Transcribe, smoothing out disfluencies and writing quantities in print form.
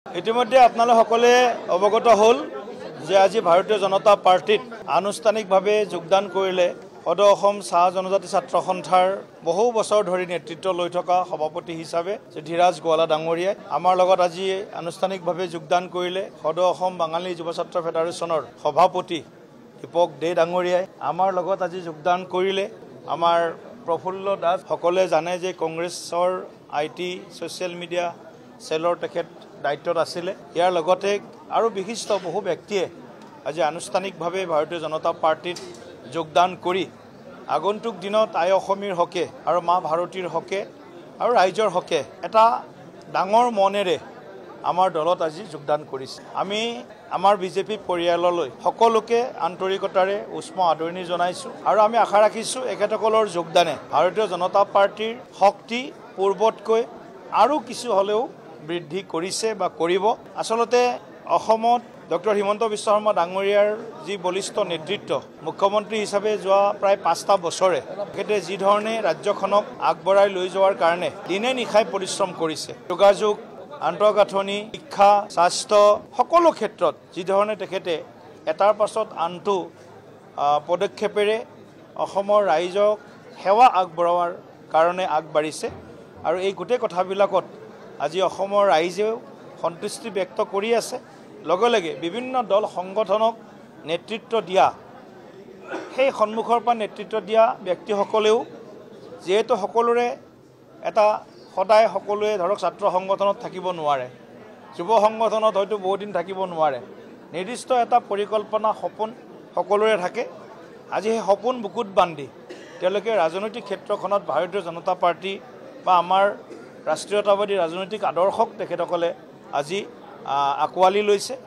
ইতিমধ্যে আপোনালোক সকলে অৱগত হল যে আজি ভাৰতীয় জনতা পাৰ্টিত আনুষ্ঠানিকভাৱে যোগদান কৰিলে সদৌ অসম চাহ জনজাতি ছাত্ৰ সন্থাৰ বহু বছৰ ধৰি নেতৃত্ব লৈ থকা সভাপতি হিচাপে ধীৰাজ গোৱালা ডাঙৰীয়াই আমাৰ লগত আজি আনুষ্ঠানিকভাৱে যোগদান কৰিলে সদৌ অসম বাঙালী যুৱ ছাত্ৰ ফেডাৰেশ্যনৰ সভাপতি দীপক দে ডাঙৰীয়াই আমাৰ লগত আজি যোগদান কৰিলে আমাৰ প্ৰফুল্ল দাস সকলে জানে যে কংগ্ৰেছৰ আইটি সোশ্যাল মিডিয়া সেলৰ তেখেত দায়িত্বত আছিলে ইয়াৰ লগতে আৰু বিশিষ্ট বহু ব্যক্তিয়ে আজি আনুষ্ঠানিকভাৱে ভাৰতীয় জনতা পাৰ্টিত যোগদান কৰি আগন্তুক দিনত আই অসমীৰ হকে আৰু মা ভাৰতীৰ হকে আৰু ৰাইজৰ হকে এটা ডাঙৰ মনেৰে আমাৰ দলত আজি যোগদান কৰিছে আমি আমাৰ বিজেপি পৰিয়াললৈ সকলোকে আন্তৰিকতাৰে উষ্ম আদৰণি জনাইছো আৰু আমি আশা ৰাখিছো একেসকলৰ যোগদানে ভাৰতীয় জনতা পাৰ্টিৰ শক্তি পূৰ্বতকৈ আৰু কিছু হলেও বৃদ্ধি কৰিছে বা কৰিব আসলতে অসমত ডক্টৰ হিমন্ত বিশ্ব শৰ্মা ডাঙৰীয়াৰ যি বলিষ্ঠ নেতৃত্ব মুখ্যমন্ত্ৰী হিচাপে যোৱা প্ৰায় 5টা বছৰে তেখেতে যি ধৰণে ৰাজ্যখনক আগবঢ়াই লৈ যোৱাৰ কাৰণে দিনে নিশাই পৰিশ্ৰম কৰিছে যোগাযোগ আন্তঃগাঁথনি শিক্ষা স্বাস্থ্য সকলো ক্ষেত্ৰত যি ধৰণে তেখেতে এটাৰ পাছত আনটো পদক্ষেপেৰে অসমৰ ৰাইজক সেৱা আগবঢ়োৱাৰ কাৰণে আগবাঢ়িছে আৰু এই গোটেই কথাবিলাকত আজি অসমৰ ৰাইজেও সন্তুষ্টি ব্যক্ত কৰি আছে লগে লগে বিভিন্ন দল সংগঠনক নেতৃত্ব দিয়া সেই সন্মুখৰ পৰা নেতৃত্ব দিয়া ব্যক্তিসকলেও যেহেতু সকলোৰে এটা সদায় সকলোৱে ধৰক ছাত্ৰ সংগঠনত থাকিব নোৱাৰে যুৱ সংগঠনত হয়তো বহু দিন থাকিব নোৱাৰে নিৰ্দিষ্ট এটা পৰিকল্পনা সপোন সকলোৰে থাকে আজি সেই সপোন বুকুত বান্ধি তেওঁলোকে ৰাজনৈতিক ক্ষেত্ৰখনত ভাৰতীয় জনতা পাৰ্টি বা আমাৰ ৰাষ্ট্ৰীয়তাবাদী ৰাজনৈতিক আদৰ্শক তেখেতসকলে আজি আকোৱালি লৈছে